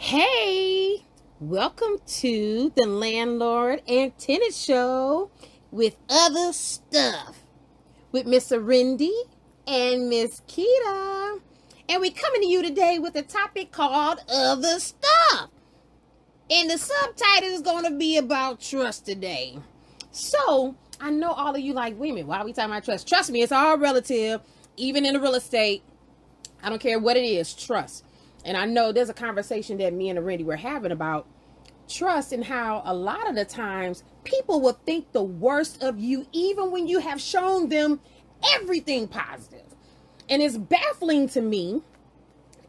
Hey, welcome to the Landlord and Tenant Show with other stuff with Miss Arindy and Miss Kita. And we're coming to you today with a topic called Other Stuff. And the subtitle is going to be about trust today. So, I know all of you like, wait a minute, why are we talking about trust? Trust me, it's all relative, even in the real estate. I don't care what it is, trust. And I know there's a conversation that me and Randy were having about trust and how a lot of the times people will think the worst of you even when you have shown them everything positive. And it's baffling to me,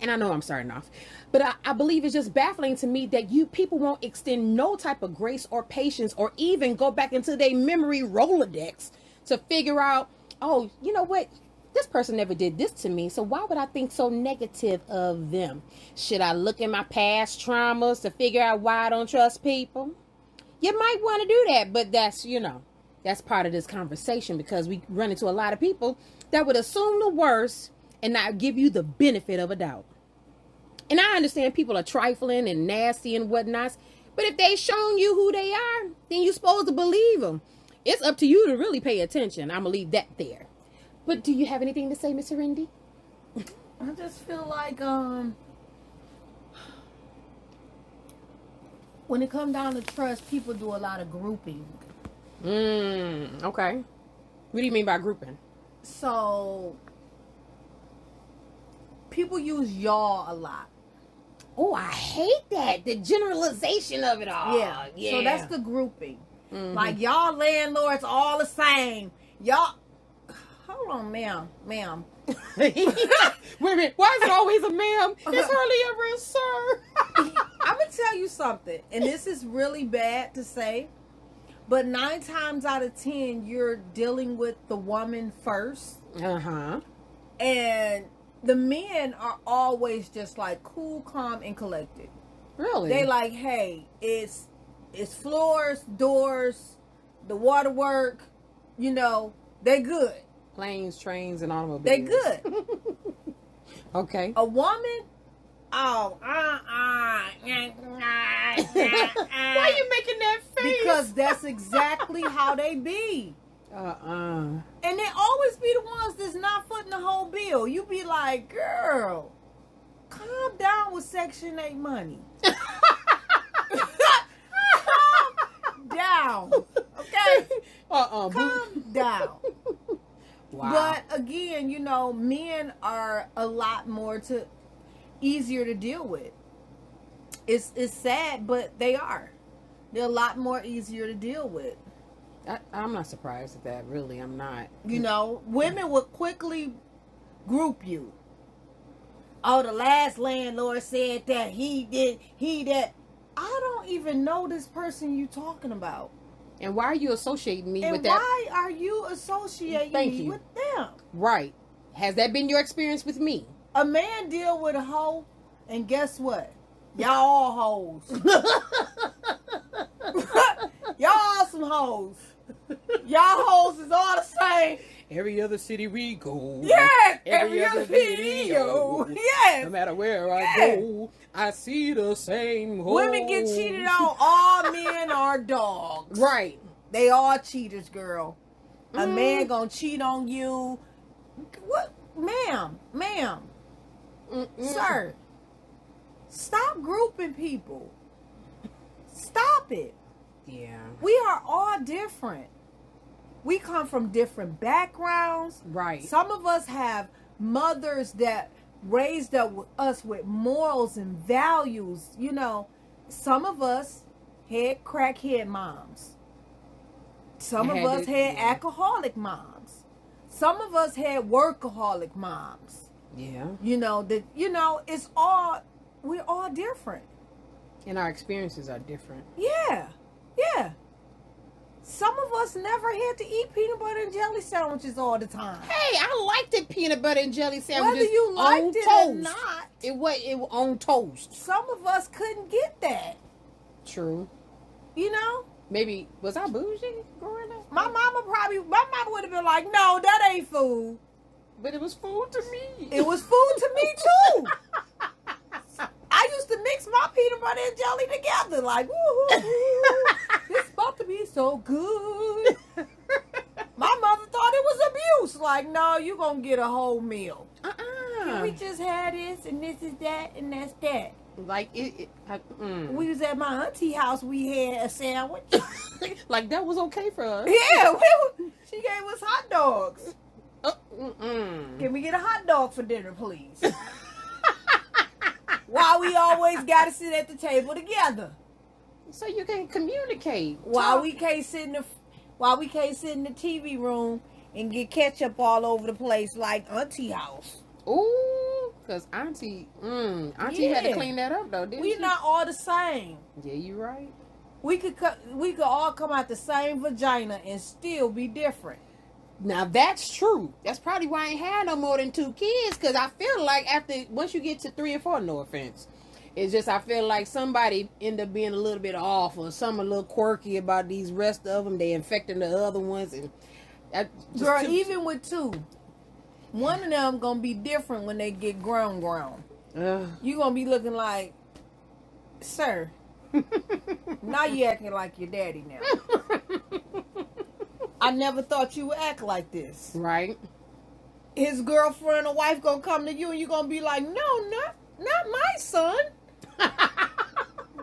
and I know I'm starting off, but I believe it's just baffling to me that you people won't extend no type of grace or patience or even go back into their memory Rolodex to figure out, oh, you know what? This person never did this to me, so why would I think so negative of them? Should I look at my past traumas to figure out why I don't trust people? You might want to do that, but that's part of this conversation because we run into a lot of people that would assume the worst and not give you the benefit of a doubt. And I understand people are trifling and nasty and whatnot, but if they've shown you who they are, then you're supposed to believe them. It's up to you to really pay attention. I'm going to leave that there. But do you have anything to say, Miss Arindy? I just feel like when it comes down to trust, people do a lot of grouping. Okay. What do you mean by grouping? So people use y'all a lot. Oh, I hate that. The generalization of it all. Yeah. Yeah. So that's the grouping. Mm-hmm. Like y'all landlords all the same. Y'all. Hold on, ma'am. Wait a minute. Why is it always a ma'am? It's hardly ever a sir. I'm going to tell you something, and this is really bad to say, but 9 times out of 10, you're dealing with the woman first. Uh-huh. And the men are always just like cool, calm, and collected. Really? They like, hey, it's floors, doors, the waterwork, they good. Planes, trains, and automobiles. They good. Okay. A woman, Why are you making that face? Because that's exactly how they be. And they always be the ones that's not footing the whole bill. You be like, girl, calm down with Section 8 money. Calm down. Okay? Calm down. Wow. But again, men are a lot more easier to deal with. It's sad, but they are. They're a lot more easier to deal with. I'm not surprised at that. Really, I'm not. Women would quickly group you. Oh, the last landlord said that he that. I don't even know this person you talking about. And why are you associating me and with that? And why are you associating me with them? Right. Has that been your experience with me? A man deal with a hoe, and guess what? Y'all all hoes. Y'all all some hoes. Y'all hoes is all the same. Every other city we go. Yes. Every other video. Yes. No matter where I go, I see the same hoes. Women get cheated on. All men are dogs. Right. They all cheaters, girl. A man gonna cheat on you. What? Ma'am. Sir. Stop grouping people. Stop it. Yeah. We are all different. We come from different backgrounds. Right. Some of us have mothers that raised us with morals and values. Some of us had crackhead moms. Some of us had alcoholic moms. Some of us had workaholic moms. Yeah. We're all different. And our experiences are different. Yeah. Some of us never had to eat peanut butter and jelly sandwiches all the time. Hey, I liked the peanut butter and jelly sandwiches. Whether you liked it toast. or not. It was on toast. Some of us couldn't get that. True. Maybe, was I bougie growing up? My mama would have been like, no, that ain't food. But it was food to me. It was food to me too. I used to mix my peanut and jelly together. Like, woo-hoo-hoo. This about to be so good. My mother thought it was abuse. Like, no, you gonna get a whole meal. Can we just have this and this is that and that's that? Like We was at my auntie house. We had a sandwich. like that was okay for us. Yeah, she gave us hot dogs. Can we get a hot dog for dinner, please? Why we always gotta sit at the table together? So you can communicate. Why we can't sit in the TV room and get ketchup all over the place like auntie house? Ooh, because auntie had to clean that up though, didn't she? We not all the same. Yeah, you right. We could all come out the same vagina and still be different. Now that's true. That's probably why I ain't had no more than 2 kids. Because I feel like once you get to 3 or 4, no offense, it's just I feel like somebody end up being a little bit off or some a little quirky about these rest of them. They infecting the other ones, and girl, even with 2, one of them gonna be different when they get grown. You gonna be looking like, sir. Now you acting like your daddy now. I never thought you would act like this. Right. His girlfriend or wife gonna come to you and you gonna be like, no, not my son.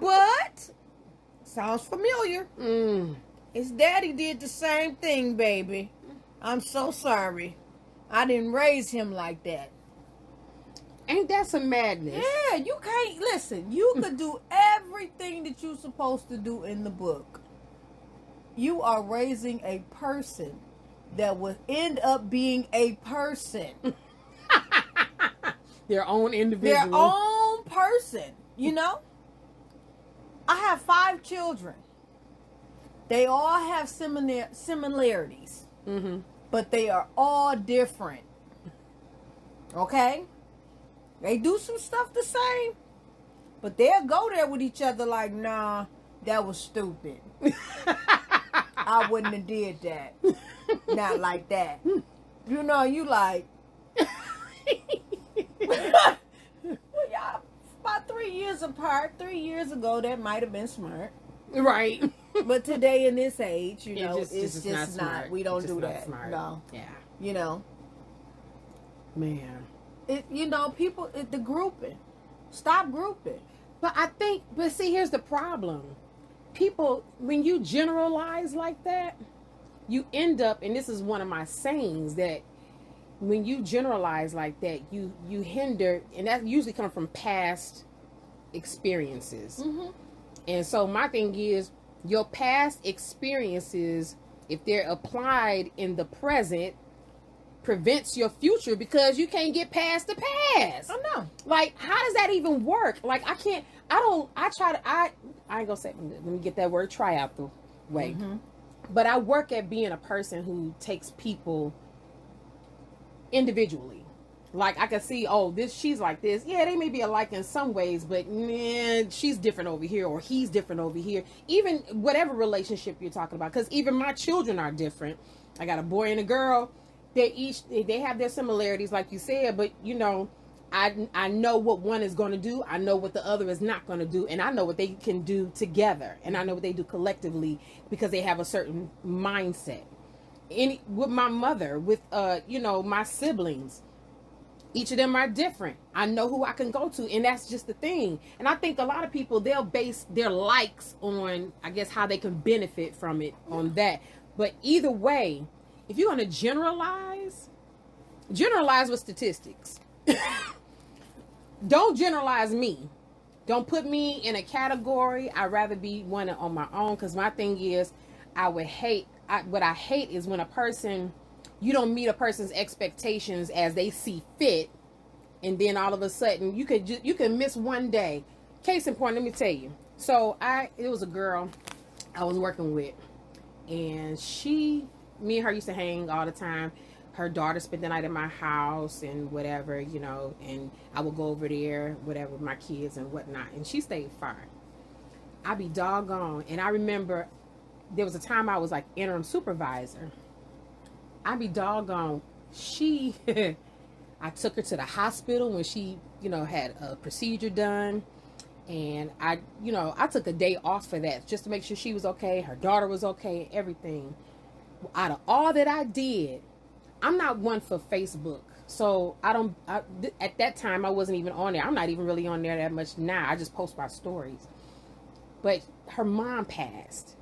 But sounds familiar. His daddy did the same thing, baby. I'm so sorry. I didn't raise him like that. Ain't that some madness? Yeah, you can't listen. You could do everything that you're supposed to do in the book. You are raising a person that will end up being a person. Their own individual. Their own person, you know? I have 5 children. They all have similarities. But they are all different. Okay? They do some stuff the same. But they'll go there with each other like, nah, that was stupid. I wouldn't have did that. Not like that. You know, you like... Well, y'all, about 3 years apart, 3 years ago, that might have been smart. Right. But today in this age, you know, it's just not smart. We don't do not that. Smart. No. Yeah. You know. Man. You know, people, the grouping. Stop grouping. But see, here's the problem. People, when you generalize like that, you end up, and this is one of my sayings, that when you generalize like that, you hinder, and that usually comes from past experiences. And so my thing is, your past experiences, if they're applied in the present, prevents your future because you can't get past the past. I know. Like, how does that even work? Like, I ain't gonna say, let me get that word try out the way. But I work at being a person who takes people individually. Like, I can see, she's like this. Yeah, they may be alike in some ways, but man, she's different over here, or he's different over here. Even whatever relationship you're talking about, because even my children are different. I got a boy and a girl. They have their similarities, like you said, but you know, I know what one is going to do. I know what the other is not going to do, and I know what they can do together, and I know what they do collectively because they have a certain mindset. With my mother, with my siblings, each of them are different. I know who I can go to, and that's just the thing. And I think a lot of people, they'll base their likes on, I guess, how they can benefit from it on that. But either way, if you're going to generalize with statistics. Don't generalize me. Don't put me in a category. I'd rather be one on my own, because my thing is, what I hate is when you don't meet a person's expectations as they see fit, and then all of a sudden you can miss one day. Case in point, let me tell you. So it was a girl I was working with, and me and her used to hang all the time. Her daughter spent the night at my house and whatever, and I would go over there, whatever, with my kids and whatnot. And she stayed far. I be doggone. And I remember there was a time I was like interim supervisor. I be doggone. I took her to the hospital when she, had a procedure done. And I took a day off for that just to make sure she was okay, her daughter was okay, everything. Out of all that I did, I'm not one for Facebook. So at that time, I wasn't even on there. I'm not even really on there that much now. I just post my stories. But her mom passed.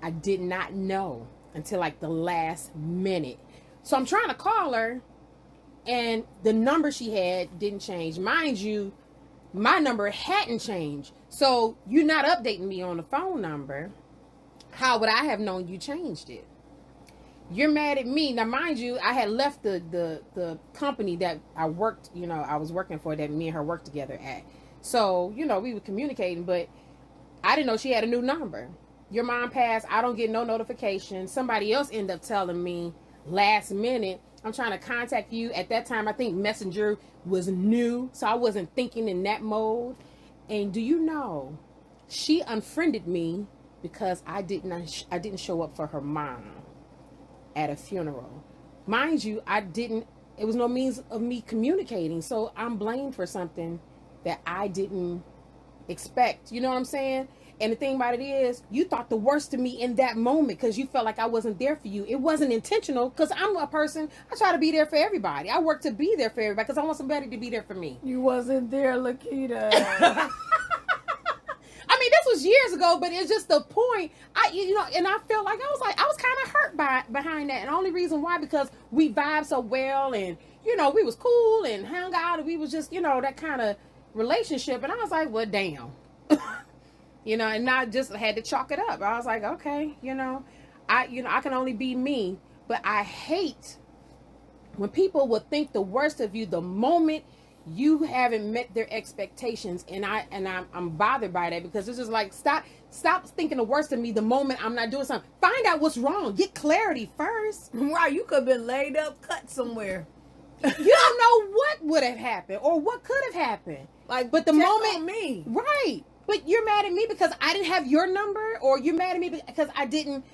I did not know until like the last minute. So I'm trying to call her, and the number she had didn't change. Mind you, my number hadn't changed. So you're not updating me on the phone number. How would I have known you changed it? You're mad at me. Now, mind you, I had left the company that I worked, I was working for, that me and her worked together at. So, we were communicating, but I didn't know she had a new number. Your mom passed. I don't get no notification. Somebody else ended up telling me last minute, I'm trying to contact you. At that time, I think Messenger was new, so I wasn't thinking in that mode. And do you know, she unfriended me because I didn't show up for her mom at a funeral. Mind you, it was no means of me communicating, so I'm blamed for something that I didn't expect. You know what I'm saying? And the thing about it is, you thought the worst of me in that moment because you felt like I wasn't there for you. It wasn't intentional, because I'm a person, I try to be there for everybody. I work to be there for everybody because I want somebody to be there for me. You wasn't there, Lakita. I mean, this was years ago, but it's just the point. And I felt like I was kind of hurt behind that. And the only reason why, because we vibed so well, and we was cool and hung out, and we was just that kind of relationship. And I was like, well, damn. And I just had to chalk it up. I was like, okay, I can only be me. But I hate when people would think the worst of you the moment you haven't met their expectations. And I'm bothered by that, because it's just like, stop thinking the worst of me the moment I'm not doing something. Find out what's wrong. Get clarity first. Right, you could have been laid up, cut somewhere. You don't know what would have happened or what could have happened. But the moment, on me, right? But you're mad at me because I didn't have your number, or you're mad at me because I didn't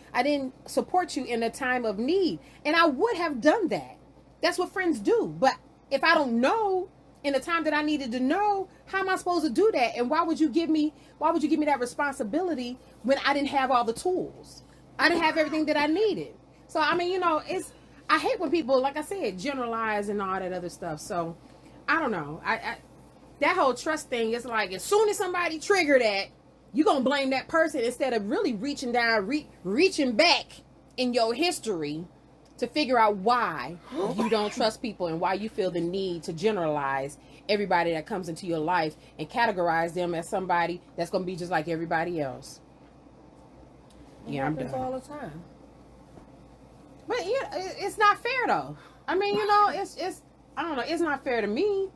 support you in a time of need. And I would have done that. That's what friends do. But if I don't know in the time that I needed to know, how am I supposed to do that? And why would you give me that responsibility when I didn't have all the tools? I didn't have everything that I needed. So I mean, I hate when people, like I said, generalize and all that other stuff. So I don't know. That whole trust thing is like, as soon as somebody trigger that, you're going to blame that person instead of really reaching down, reaching back in your history to figure out why you don't trust people and why you feel the need to generalize everybody that comes into your life and categorize them as somebody that's going to be just like everybody else. Yeah, I'm done. All the time. But it's not fair though. I mean, it's I don't know. It's not fair to me.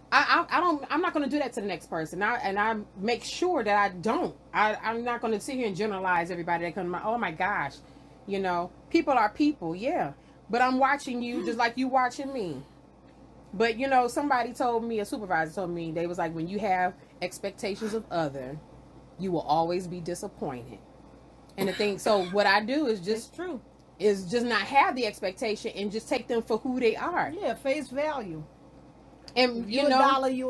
I'm not going to do that to the next person. I make sure that I don't. I'm not going to sit here and generalize everybody that comes to my, oh my gosh, people are people, yeah. But I'm watching you just like you watching me. But somebody told me, a supervisor told me, they was like, when you have expectations of other, you will always be disappointed. And the thing, so what I do is just true. Is just not have the expectation and just take them for who they are. Yeah, face value. And you a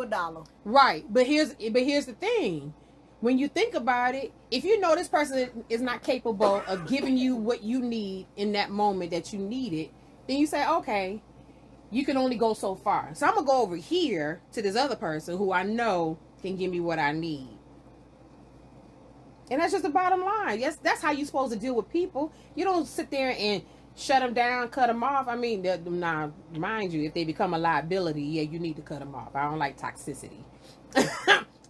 dollar. Right. But here's the thing. When you think about it, if you know this person is not capable of giving you what you need in that moment that you need it, then you say, okay, you can only go so far. So I'm going to go over here to this other person who I know can give me what I need. And that's just the bottom line. Yes, that's how you're supposed to deal with people. You don't sit there and shut them down, cut them off. I mean, now, mind you, if they become a liability, yeah, you need to cut them off. I don't like toxicity.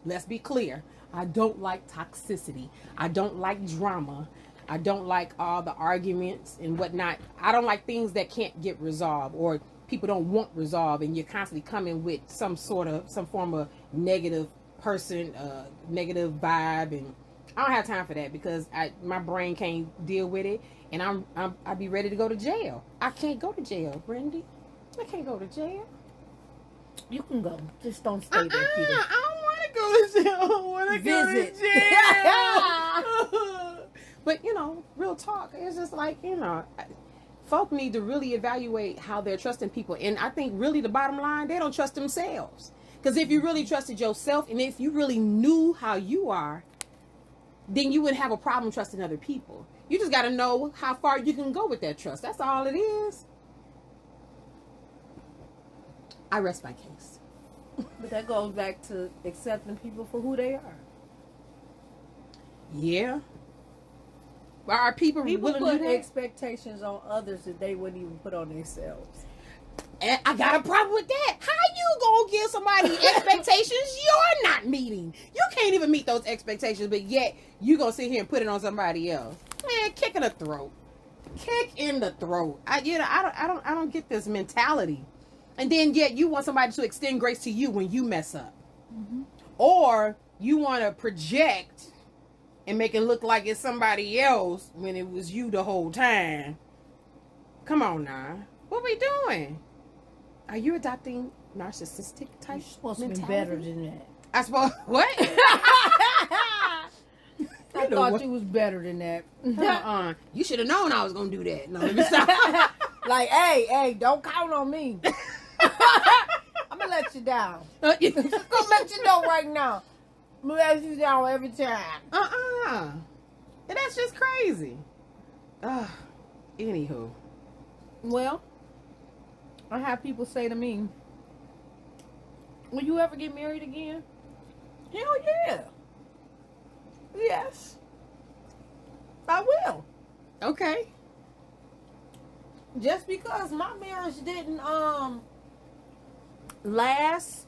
Let's be clear. I don't like toxicity. I don't like drama. I don't like all the arguments and whatnot. I don't like things that can't get resolved or people don't want resolved, and you're constantly coming with some form of negative person, negative vibe, and I don't have time for that because my brain can't deal with it, and I'd be ready to go to jail. I can't go to jail, Brandy. I can't go to jail. You can go, just don't stay there, Peter. I don't want to go to jail. I don't want to go to jail. But real talk, it's just like folk need to really evaluate how they're trusting people, and I think really the bottom line, they don't trust themselves. Because if you really trusted yourself, and if you really knew how you are, then you wouldn't have a problem trusting other people. You just got to know how far you can go with that trust. That's all it is. I rest my case. But that goes back to accepting people for who they are. Yeah. But are people People willing put to do that? expectations on others that they wouldn't even put on themselves. And I got a problem with that. How you gonna give somebody expectations you're not meeting? You can't even meet those expectations, but yet you gonna sit here and put it on somebody else. Man, kick in the throat. Kick in the throat. I don't get this mentality. And then yet you want somebody to extend grace to you when you mess up. Mm-hmm. Or you want to project and make it look like it's somebody else when it was you the whole time. Come on now. What we doing? Are you adopting narcissistic type? You're supposed mentality? to be better than that. I suppose. What? I thought you was better than that. You should have known I was gonna do that. No, let me stop. Like, hey, don't count on me. I'm gonna let you down. Just gonna let you know right now. I'm gonna let you down every time. And that's just crazy. Anywho. Well, I have people say to me, will you ever get married again? Hell yeah. Yes. I will. Okay. Just because my marriage didn't last,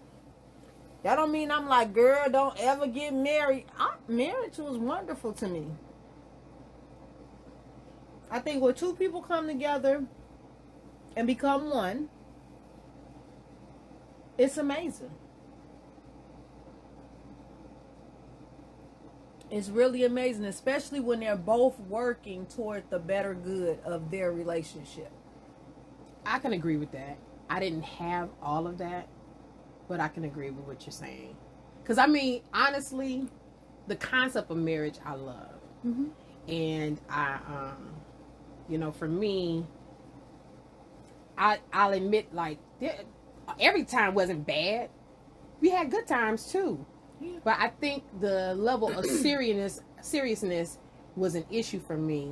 that don't mean I'm like, girl, don't ever get married. Marriage was wonderful to me. I think when two people come together and become one, it's amazing. It's really amazing, especially when they're both working toward the better good of their relationship. I can agree with that. I didn't have all of that, but I can agree with what you're saying. Because, I mean, honestly, the concept of marriage, I love. Mm-hmm. And for me, I'll admit, like, every time wasn't bad. We had good times, too. Yeah. But I think the level of seriousness was an issue for me.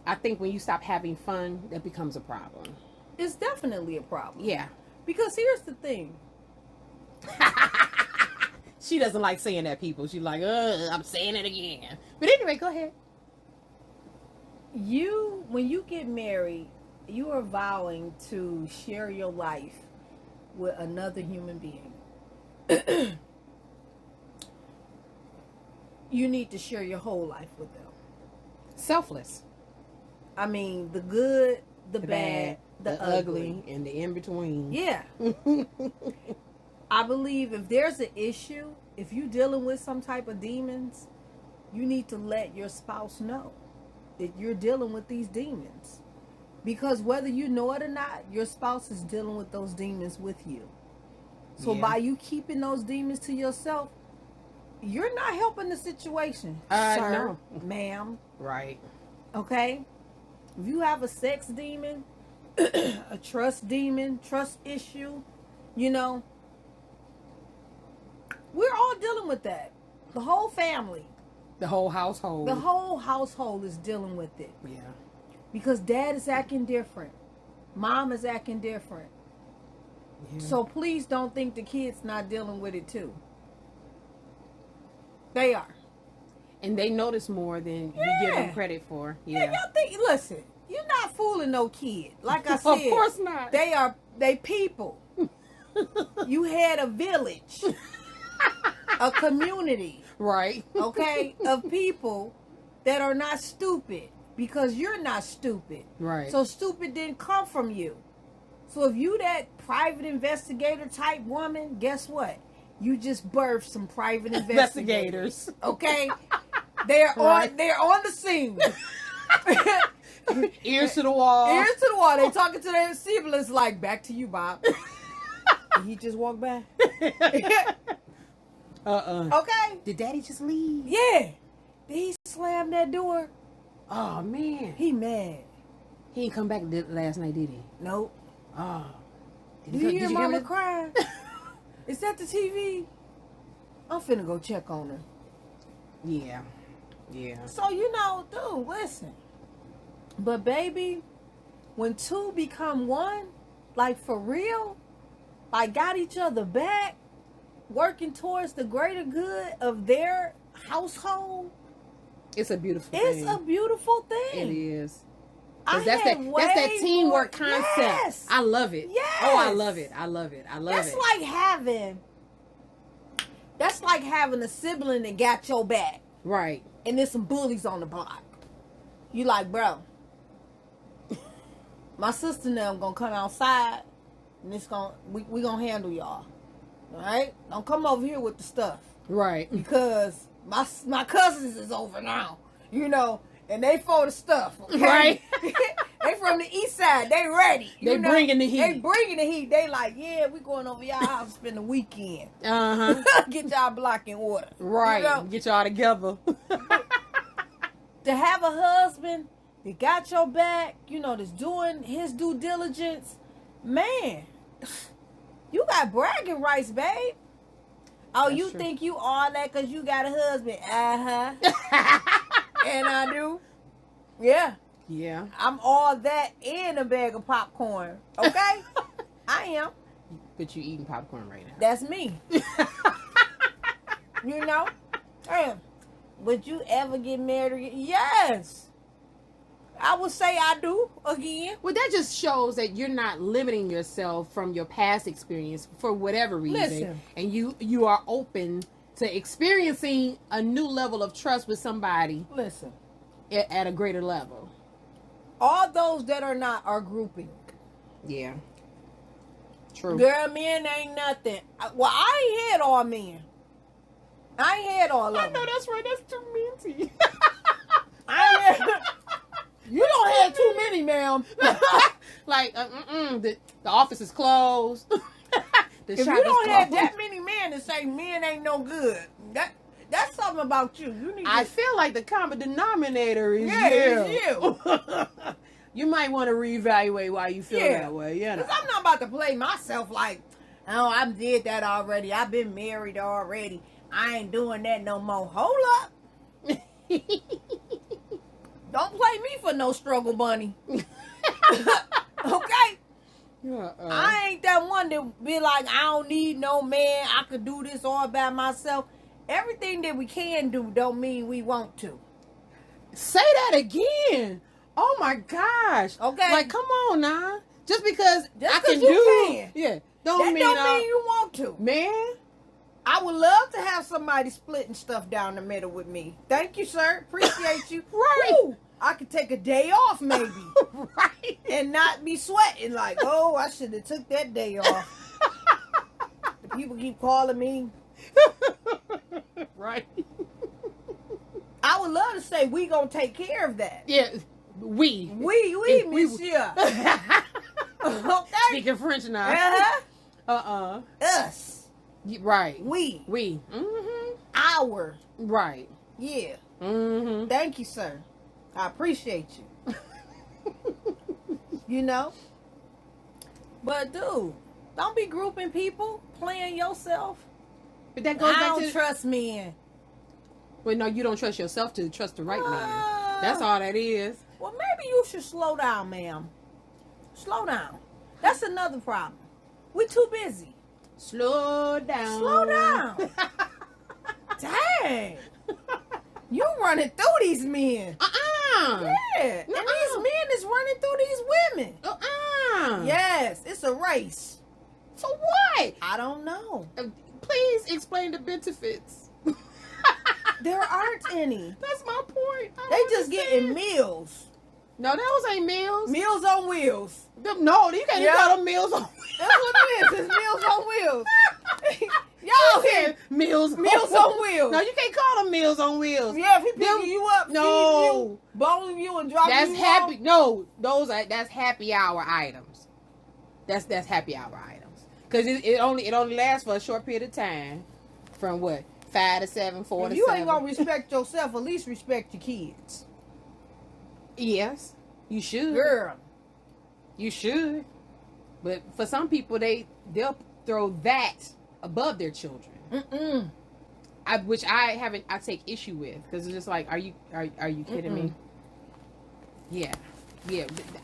I think when you stop having fun, that becomes a problem. It's definitely a problem. Yeah. Because here's the thing. She doesn't like saying that, people. She's like, I'm saying it again. But anyway, go ahead. When you get married, you are vowing to share your life with another human being. You need to share your whole life with them. Selfless. I mean, the good, the bad, the ugly, and the in-between. Yeah. I believe if there's an issue, if you're dealing with some type of demons, you need to let your spouse know that you're dealing with these demons. Because whether you know it or not, your spouse is dealing with those demons with you. So by you keeping those demons to yourself, you're not helping the situation, sir, no. ma'am. Right. Okay? If you have a sex demon, a trust demon, trust issue, we're all dealing with that. The whole family. The whole household. The whole household is dealing with it. Yeah. Because dad is acting different. Mom is acting different. Yeah. So please don't think the kids not dealing with it too. They are. And they notice more than you give them credit for. Yeah, y'all think, listen, you're not fooling no kid. Like I said. Of course not. They people. You had a village. A community. Right. Okay? Of people that are not stupid. Because you're not stupid. Right. So stupid didn't come from you. So if you that private investigator type woman, guess what? You just birthed some private investigators. Okay? They're on the scene. Ears to the wall. Ears to the wall. They talking to their siblings like, back to you, Bob. Did he just walk by? Okay. Did daddy just leave? Yeah. Did he slam that door? Oh, man. He mad. He didn't come back last night, did he? Nope. Oh. Did you hear mama crying? Is that the TV? I'm finna go check on her. Yeah. Yeah. So, dude, listen. But, baby, when two become one, like, for real, like, got each other back, working towards the greater good of their household. It's a beautiful thing. It's a beautiful thing. It is. That's that teamwork concept. Yes. I love it. Yes. Oh, I love it. I love it. That's like having a sibling that got your back. Right. And there's some bullies on the block. You like, bro, my sister and them gonna come outside and we gonna handle y'all. Alright? Don't come over here with the stuff. Right. Because my cousins is over now. And they for the stuff. Okay? Right. They from the east side. They ready. They bringing the heat. They like, yeah, we going over y'all house to spend the weekend. Get y'all block in order. Right. Get y'all together. To have a husband that got your back, that's doing his due diligence, man, you got bragging rights, babe. Oh, that's you true. Think you all that because you got a husband? And I do. Yeah. Yeah. I'm all that and a bag of popcorn. Okay? I am. But you eating popcorn right now. That's me. Damn. Would you ever get married again? Yes. I would say I do again. Well, that just shows that you're not limiting yourself from your past experience for whatever reason. Listen. And you are open to experiencing a new level of trust with somebody. Listen. At a greater level. All those that are not are grouping. Yeah. True. Girl, men ain't nothing. Well, I ain't had all men. I ain't had all of them. I know that's right. That's too minty. You don't have too many, ma'am. Like, the office is closed. If you don't have that many men to say men ain't no good, that's something about you. I feel like the common denominator is you. You might want to reevaluate why you feel that way. Because I'm not about to play myself like, oh, I did that already. I've been married already. I ain't doing that no more. Hold up. Don't play me for no struggle bunny. Okay? I ain't that one that be like, I don't need no man. I could do this all by myself. Everything that we can do don't mean we want to. Say that again. Oh my gosh. Okay. Like, come on now. Just because I can do. Don't mean you want to. Man. I would love to have somebody splitting stuff down the middle with me. Thank you, sir. Appreciate you. Right. Woo. I could take a day off maybe. Right. And not be sweating like, oh, I should have took that day off. The people keep calling me. Right. I would love to say we gonna take care of that. Yeah. We, monsieur. Okay. Speaking French now. Us. Right. We. Mm-hmm. Our. Right. Yeah. Mm-hmm. Thank you, sir. I appreciate you. But dude, don't be grouping people, playing yourself. But that goes back to... I don't trust men. Well, no, you don't trust yourself to trust the right man. That's all that is. Well, maybe you should slow down, ma'am. Slow down. That's another problem. We're too busy. Slow down. Slow down. Dang. You running through these men. Yeah. And these men is running through these women. Yes, it's a race. For what? I don't know. Please explain the benefits. There aren't any. That's my point. They just getting meals. No, those ain't meals. Meals on wheels. No, you can't even call them meals on wheels. That's what it is. It's meals on wheels. Y'all said meals on wheels. No, you can't call them meals on wheels. Yeah, if he picking you up, feeding you, bowling you, and dropping you happy. off. No, that's happy hour items. That's happy hour items. Because it only lasts for a short period of time. From what? 5 to 7, 4 to 7. If you ain't gonna respect yourself, at least respect your kids. Yes, you should. Girl. You should. But for some people, they'll throw that above their children. Which I take issue with, because it's just like, are you kidding me? Yeah.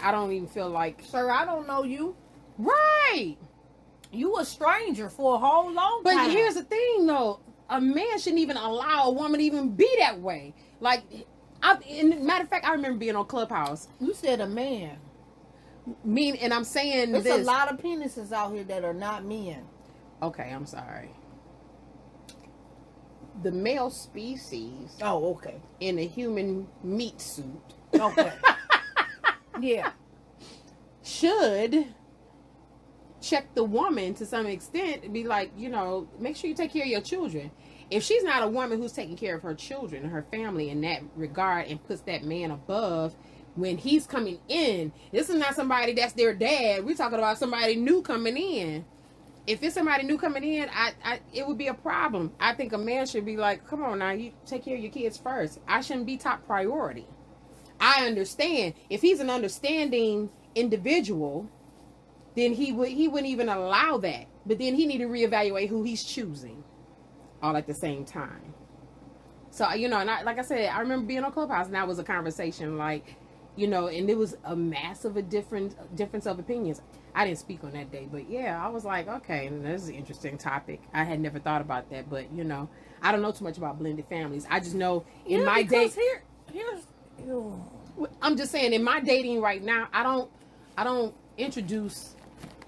I don't even feel like, sir, I don't know you. Right. You a stranger for a whole long time. But here's the thing, though. A man shouldn't even allow a woman to even be that way. Like, matter of fact, I remember being on Clubhouse. You said a man. And I'm saying there's this. a lot of penises out here that are not men. Okay, I'm sorry. The male species. Oh, okay. In a human meat suit. Okay. Yeah. Should check the woman to some extent and be like, make sure you take care of your children. If she's not a woman who's taking care of her children and her family in that regard and puts that man above when he's coming in, this is not somebody that's their dad. We're talking about somebody new coming in. If it's somebody new coming in, it would be a problem. I think a man should be like, come on now, you take care of your kids first. I shouldn't be top priority. I understand. If he's an understanding individual, then he wouldn't even allow that. But then he need to reevaluate who he's choosing all at the same time. So, and like I said, I remember being on Clubhouse, and that was a conversation like, and it was a massive difference of opinions. I didn't speak on that day, but yeah, I was like, okay, this is an interesting topic. I had never thought about that, but I don't know too much about blended families. I just know in my dating, I'm just saying in my dating right now, I don't introduce.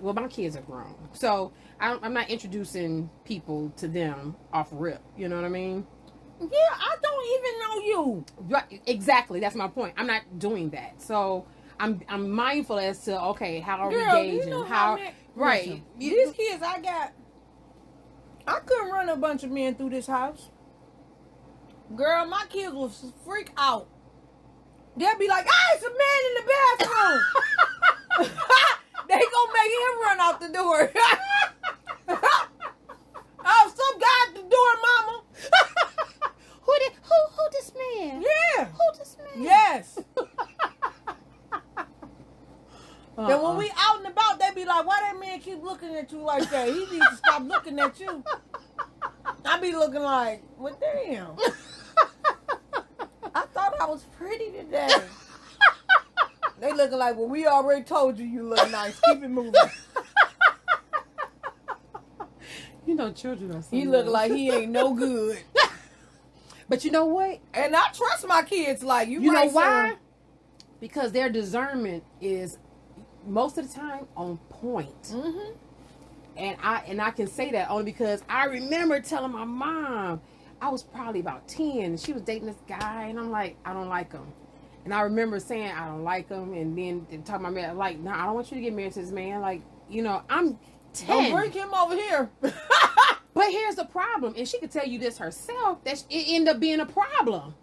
Well, my kids are grown, so I'm not introducing people to them off rip. You know what I mean? Yeah, I don't even know you. Right, exactly. That's my point. I'm not doing that. So I'm mindful as to, okay, how are we gauging? Right. Listen, these kids I couldn't run a bunch of men through this house. Girl, my kids will freak out. They'll be like, it's a man in the bathroom. They gonna make him run out the door. Oh, some guy at the door, mama. Who this man? Yeah. Who this man? Yes. Then when we out and about, they be like, why that man keep looking at you like that? He needs to stop looking at you. I be looking like, well, damn. I thought I was pretty today. They looking like, well, we already told you look nice. Keep it moving. Children are so he look like he ain't no good. But you know what? And I trust my kids like you. You know why? Because their discernment is most of the time on point. Mm-hmm. And I can say that only because I remember telling my mom, I was probably about 10 and she was dating this guy, and I'm like, I don't like him. And I remember saying I don't like him, and then talking to my man like, no, I don't want you to get married to this man. Like, I'm 10. Don't bring him over here. But here's the problem, and she could tell you this herself, that it ended up being a problem.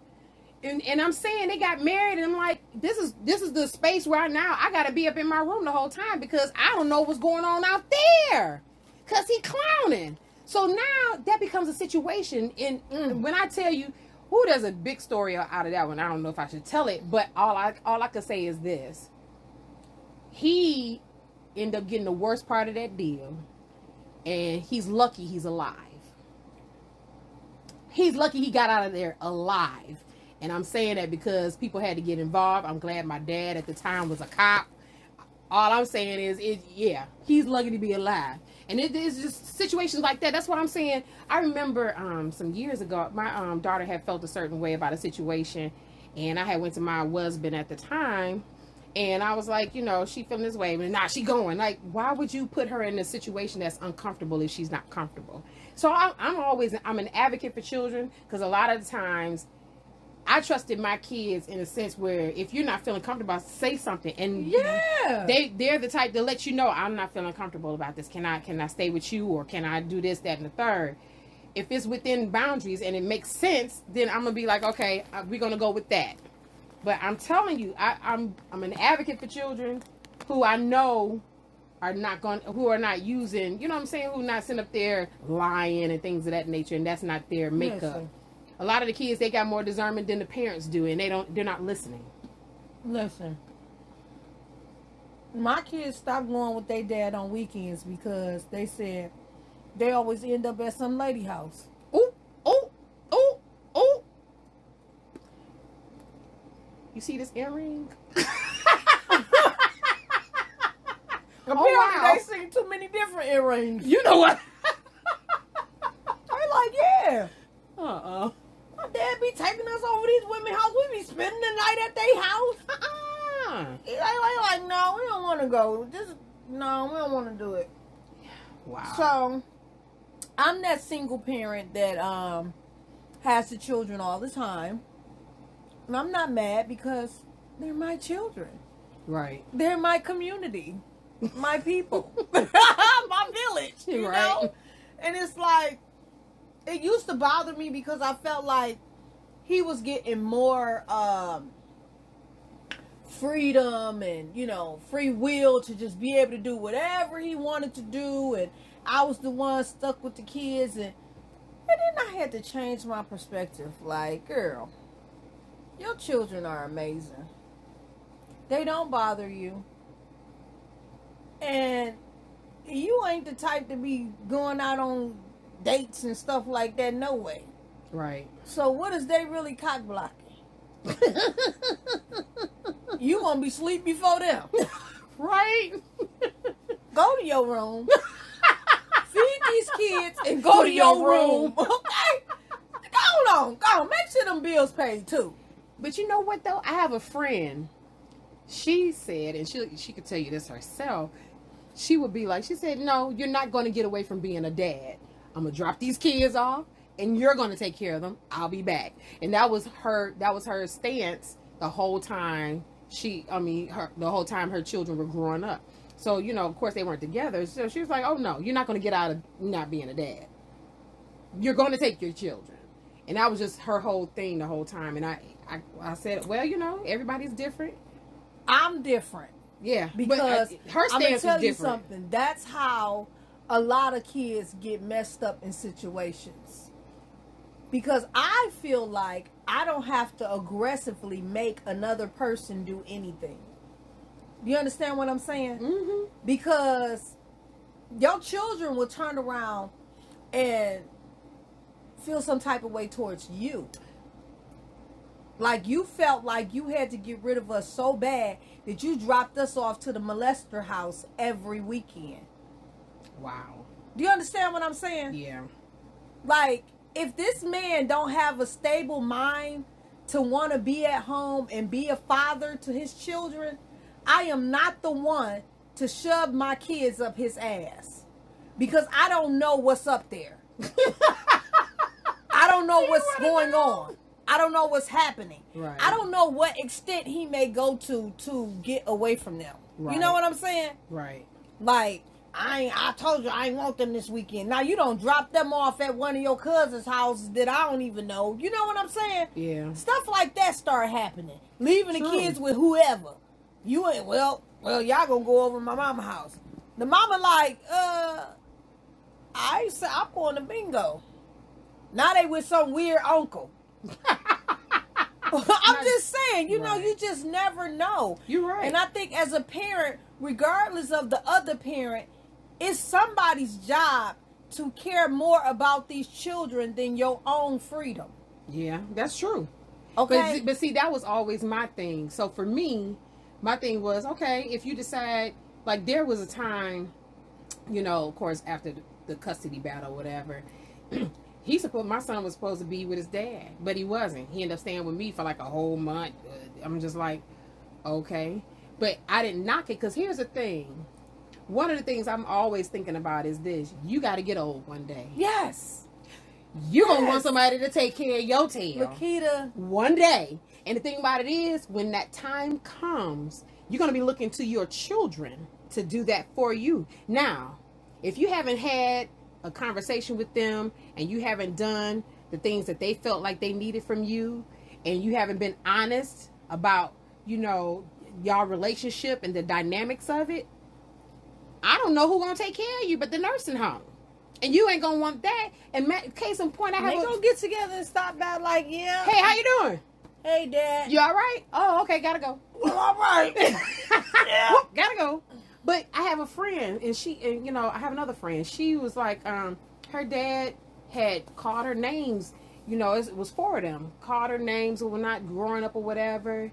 And I'm saying they got married, and I'm like, this is the space right now. I got to be up in my room the whole time because I don't know what's going on out there, because he clowning. So now that becomes a situation. And when I tell you, there's a big story out of that one. I don't know if I should tell it, but all I can say is this: he ended up getting the worst part of that deal, and he's lucky he's alive. He's lucky he got out of there alive. And I'm saying that because people had to get involved. I'm glad my dad at the time was a cop. All I'm saying is, he's lucky to be alive. And it is just situations like that. That's what I'm saying. I remember some years ago, my daughter had felt a certain way about a situation. And I had went to my husband at the time. And I was like, she feeling this way. But nah, she going. Like, why would you put her in a situation that's uncomfortable if she's not comfortable? So I'm an advocate for children, because a lot of the times I trusted my kids in a sense where if you're not feeling comfortable, say something. And they're the type to let you know, I'm not feeling comfortable about this. Can I stay with you, or can I do this, that, and the third? If it's within boundaries and it makes sense, then I'm gonna be like, okay, we're gonna go with that. But I'm telling you, I'm an advocate for children who I know who are not using, you know what I'm saying, who not sitting up there lying and things of that nature, and that's not their makeup. Yes, a lot of the kids, they got more discernment than the parents do, and they're not listening. Listen, my kids stopped going with their dad on weekends because they said They always end up at some lady house. Oh, oh, oh, oh. You see this earring? Apparently they seen too many different earrings. You know what? They like, yeah. Uh-uh. My dad be taking us over these women's house. We be spending the night at their house. They like, no, we don't want to go. No, we don't want to do it. Wow. So, I'm that single parent that has the children all the time. And I'm not mad because they're my children. Right. They're my community. My people. My village. You know? And it's like, it used to bother me because I felt like he was getting more freedom and, you know, free will to just be able to do whatever he wanted to do. And I was the one stuck with the kids. And then I had to change my perspective. Like, girl, your children are amazing. They don't bother you. And you ain't the type to be going out on dates and stuff like that, no way. Right. So what is they really cock blocking? You gonna be asleep before them. Right. Go to your room. Feed these kids and go to your room. Okay? Go on. Make sure them bills paid too. But you know what though? I have a friend. She said, and she could tell you this herself. She would be like, she said, no, you're not going to get away from being a dad. I'm going to drop these kids off and you're going to take care of them. I'll be back. And that was her stance the whole time the whole time her children were growing up. So, you know, of course they weren't together. So she was like, oh no, you're not going to get out of not being a dad. You're going to take your children. And that was just her whole thing the whole time. And I said, well, you know, everybody's different. I'm different. Yeah, because her I'm gonna stance tell is you different. something. That's how a lot of kids get messed up in situations. Because I feel like I don't have to aggressively make another person do anything. You understand what I'm saying? Mm-hmm. Because your children will turn around and feel some type of way towards you. Like you felt like you had to get rid of us so bad that you dropped us off to the molester house every weekend. Wow. Do you understand what I'm saying? Yeah. Like, if this man don't have a stable mind to want to be at home and be a father to his children, I am not the one to shove my kids up his ass. Because I don't know what's up there. I don't know what's going on. I don't know what's happening. Right. I don't know what extent he may go to get away from them. Right. You know what I'm saying? Right. Like, I told you I ain't want them this weekend. Now you don't drop them off at one of your cousin's houses that I don't even know. You know what I'm saying? Yeah. Stuff like that start happening. Leaving True. the kids with whoever. You ain't well, y'all gonna go over to my mama's house. The mama like, I'm going to bingo. Now they with some weird uncle. I'm just saying, you know, you just never know. You're right. And I think as a parent, regardless of the other parent, it's somebody's job to care more about these children than your own freedom. Yeah, that's true. Okay. But see, that was always my thing. So for me, my thing was, okay, if you decide, like there was a time, you know, of course, after the custody battle, whatever, my son was supposed to be with his dad, but he wasn't. He ended up staying with me for like a whole month. I'm just like, okay. But I didn't knock it because here's the thing. One of the things I'm always thinking about is this. You got to get old one day. Yes. You're going to want somebody to take care of your tail. Lakita. One day. And the thing about it is, when that time comes, you're going to be looking to your children to do that for you. Now, if you haven't had a conversation with them and you haven't done the things that they felt like they needed from you, and you haven't been honest about, you know, y'all relationship and the dynamics of it, I don't know who's going to take care of you but the nursing home. And you ain't going to want that. And case in point, They gonna get together and stop by like, yeah. Hey, how you doing? Hey, Dad. You all right? Oh, okay, gotta go. Well, all right. Yeah. Gotta go. But I have a friend, and you know, I have another friend. She was like, her dad had called her names. You know, it was four of them. Called her names or not growing up or whatever.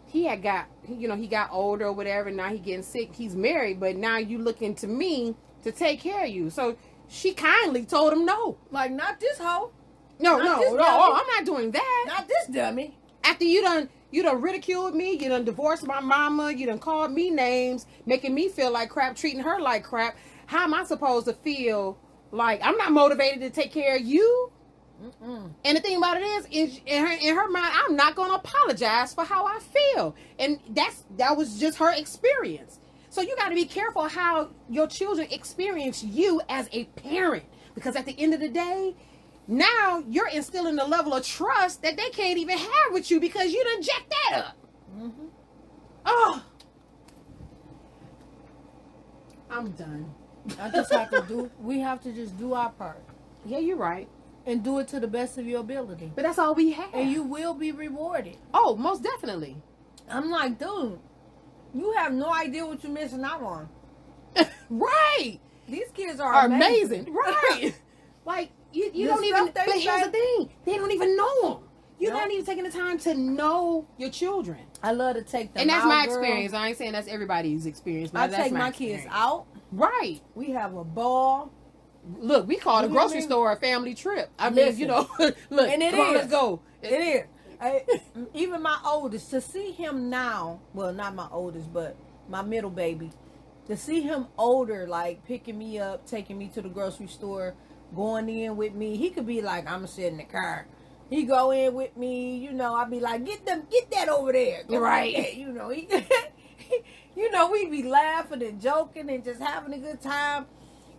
He had got, you know, he got older or whatever. Now he getting sick. He's married, but now you looking to me to take care of you. So she kindly told him no. Like, not this hoe. No, Not no, this no. dummy. Oh, I'm not doing that. Not this dummy. After you done ridiculed me, you done divorced my mama, you done called me names, making me feel like crap, treating her like crap. How am I supposed to feel like I'm not motivated to take care of you? Mm-mm. And the thing about it is in her mind, I'm not going to apologize for how I feel. And that was just her experience. So you got to be careful how your children experience you as a parent. Because at the end of the day, now you're instilling a level of trust that they can't even have with you because you done jacked that up. Mm-hmm. Oh, I'm done. We have to just do our part. Yeah, you're right. And do it to the best of your ability. But that's all we have. And you will be rewarded. Oh, most definitely. I'm like, dude, you have no idea what you're missing out on. Right. These kids are amazing. Right. Like, you don't even, but here's the thing. They don't even know them. You're not even taking the time to know your children. I love to take them out. And that's my experience. I ain't saying that's everybody's experience. But I take my kids out. Right. We have a ball. Look, we call the grocery store a family trip. I mean, you know, look, and it come on, let's go. It is. Even my oldest, to see him now, well, not my oldest, but my middle baby, to see him older, like picking me up, taking me to the grocery store, going in with me. He could be like, I'm going to sit in the car. He go in with me, you know, I'd be like, get that over there. Right. You know, you know, we be laughing and joking and just having a good time.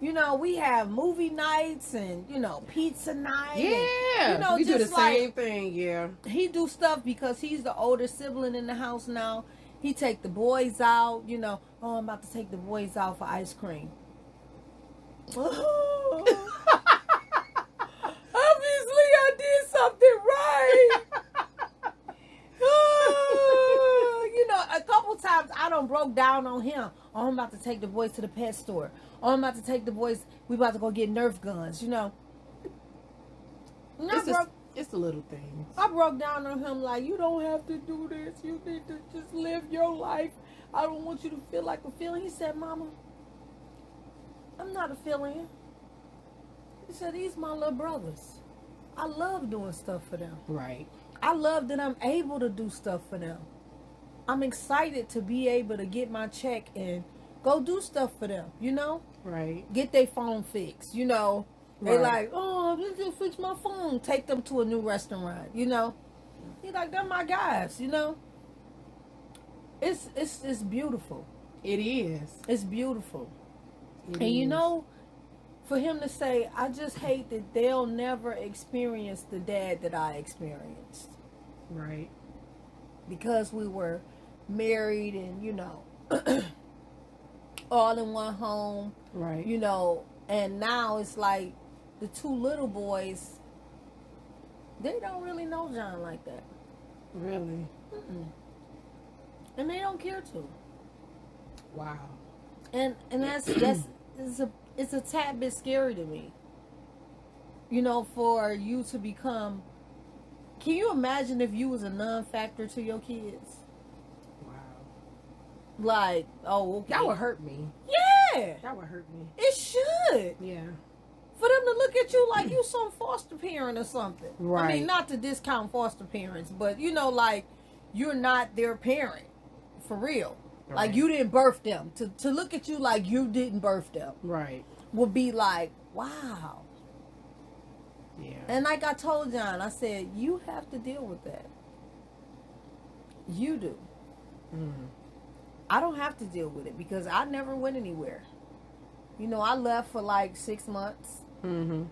You know, we have movie nights and, you know, pizza night. Yeah. And, you know, we do the like, same thing, yeah. He do stuff because he's the older sibling in the house now. He take the boys out, you know. Oh, I'm about to take the boys out for ice cream. Obviously, I did something right. You know, a couple times I done broke down on him. Oh, I'm about to take the boys to the pet store. Oh, I'm about to take the boys. We about to go get Nerf guns, you know. It's the little things. I broke down on him like, you don't have to do this. You need to just live your life. I don't want you to feel like a feeling. He said, Mama, I'm not a feeling. He said, these my little brothers. I love doing stuff for them. Right. I love that I'm able to do stuff for them. I'm excited to be able to get my check and go do stuff for them, you know? Right. Get their phone fixed, you know? They Right. like, oh, this just fix my phone. Take them to a new restaurant, you know? He like, they're my guys, you know? It's beautiful. It is. It's beautiful. It and you is. know, for him to say, I just hate that they'll never experience the dad that I experienced. Right. Because we were married and, you know, all in one home. Right. You know, and now it's like the two little boys, they don't really know John like that. Really? Mm-mm. And they don't care to. Wow. And it's a tad bit scary to me. You know, for you to become. Can you imagine if you was a non-factor to your kids? Wow. Like, oh, okay. That would hurt me. Yeah. That would hurt me. It should. Yeah. For them to look at you like you some foster parent or something. Right. I mean, not to discount foster parents, but you know, like you're not their parent. For real. Right. Like you didn't birth them. To look at you like you didn't birth them. Right. Would be like, wow. Yeah. And like I told John, I said, you have to deal with that. You do. Mm. I don't have to deal with it because I never went anywhere. You know, I left for like 6 months. Mm-hmm.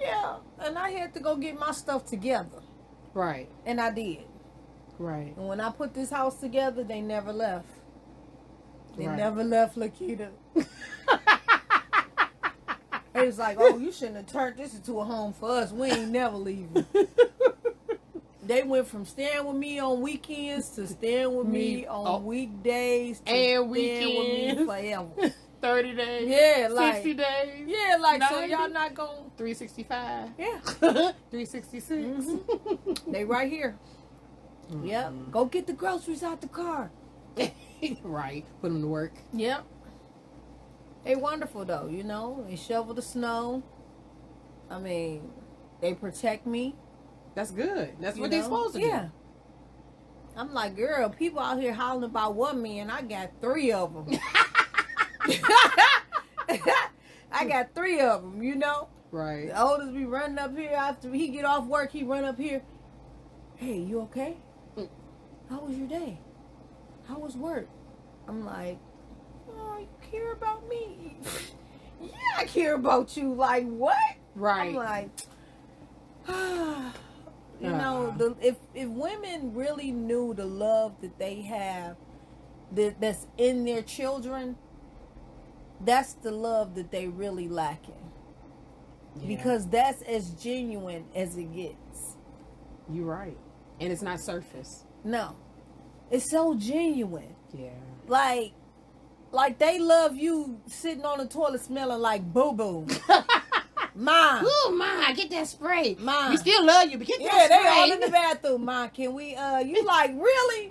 Yeah. And I had to go get my stuff together. Right. And I did. Right. And when I put this house together, they never left. They Right. never left Lakita. It was like, oh, you shouldn't have turned this into a home for us. We ain't never leaving. They went from staying with me on weekends to staying with me on weekdays to and staying with me weekends. forever. 30 days. Yeah, like 60 days. Yeah, like 90. so y'all not going. 365. Yeah. 366. They right here. Yep. Go get the groceries out the car. Right. Put them to work. Yep. They wonderful though, you know. They shovel the snow. I mean, they protect me. That's good. That's what you they're know? supposed to do. Yeah. I'm like, girl, people out here hollering about one man. I got 3 of them. I got 3 of them, you know. Right. The oldest be running up here after he get off work. He run up here. Hey, you okay? How was your day? How was work? I'm like, oh, you care about me? Yeah, I care about you. Like what? Right. I'm like, you know, if women really knew the love that they have, that's in their children, that's the love that they really lacking. Yeah. Because that's as genuine as it gets. You're right. And it's not surface. No. It's so genuine. Yeah. Like they love you sitting on the toilet smelling like boo-boo. Mom. Ooh, Ma, get that spray. Mom. We still love you, but get Yeah, that they spray. all in the bathroom. Mom, can we, you like, really?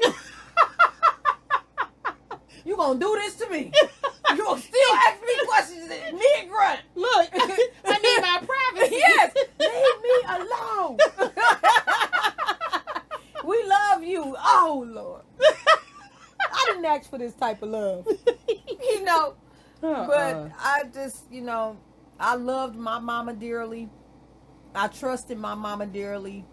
You gonna do this to me? You gonna still ask me questions mid-grunt? Look, I need my privacy. Yes, leave me alone. We love you. Oh, Lord. I didn't ask for this type of love. You know, but I just, you know, I loved my mama dearly. I trusted my mama dearly.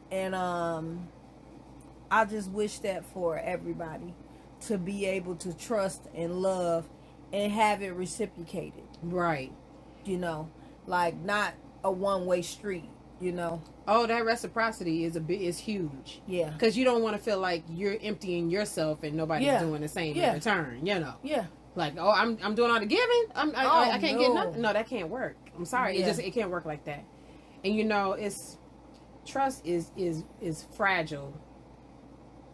And I just wish that for everybody to be able to trust and love and have it reciprocated. Right. You know, like not a one-way street, you know. Oh, that reciprocity is huge. Yeah. Because you don't want to feel like you're emptying yourself and nobody's doing the same in return, you know. Yeah. Like, oh, I'm doing all the giving. I can't get nothing. No, that can't work. I'm sorry. Yeah. It can't work like that. And you know, trust is fragile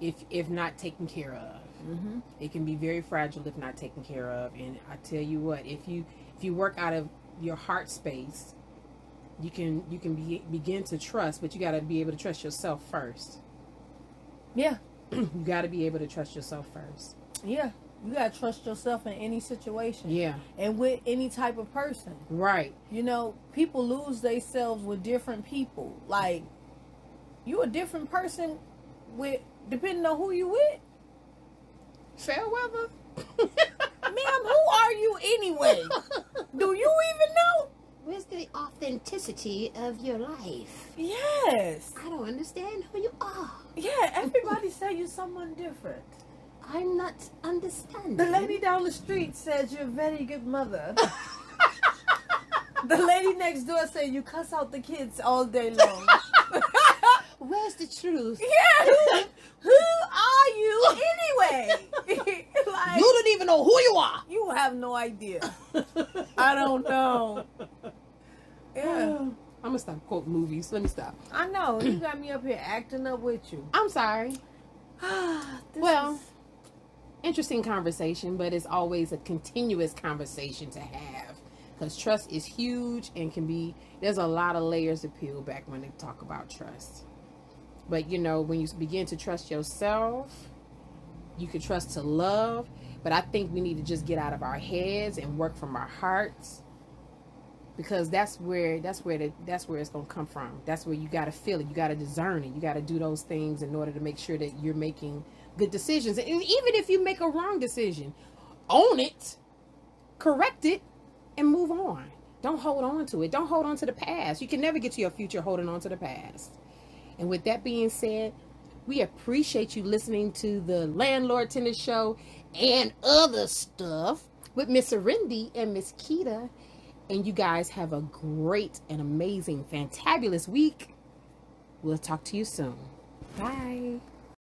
if not taken care of. Mm-hmm. It can be very fragile if not taken care of. And I tell you what, if you work out of your heart space, you can begin to trust, but you got to be able to trust yourself first. Yeah. You got to be able to trust yourself first. Yeah. You got to trust yourself in any situation. Yeah. And with any type of person. Right. You know, people lose themselves with different people. Like, you a different person with depending on who you with. Fair weather. Ma'am, who are you anyway? Do you even know? Where's the authenticity of your life? Yes. I don't understand who you are. Yeah, everybody say you're someone different. I'm not understanding. The lady down the street says you're a very good mother. The lady next door said you cuss out the kids all day long. Where's the truth? Yeah, who are you anyway? Like, You don't even know who you are. you have no idea. I don't know. Yeah, I'm gonna stop quoting movies. Let me stop. I know. You got me up here acting up with you. I'm sorry. Well, Interesting conversation, but it's always a continuous conversation to have, because trust is huge and there's a lot of layers to peel back when they talk about trust. But you know, when you begin to trust yourself, you can trust to love. But I think we need to just get out of our heads and work from our hearts, because that's where it's gonna come from. That's where you got to feel it. You got to discern it. You got to do those things in order to make sure that you're making good decisions. And even if you make a wrong decision, own it, correct it, and move on. Don't hold on to it. Don't hold on to the past. You can never get to your future holding on to the past. And with that being said, we appreciate you listening to the Landlord Tenant Show And other stuff. with Miss Arindy and Miss Keita. And you guys have a great and amazing, fantabulous week. We'll talk to you soon. Bye.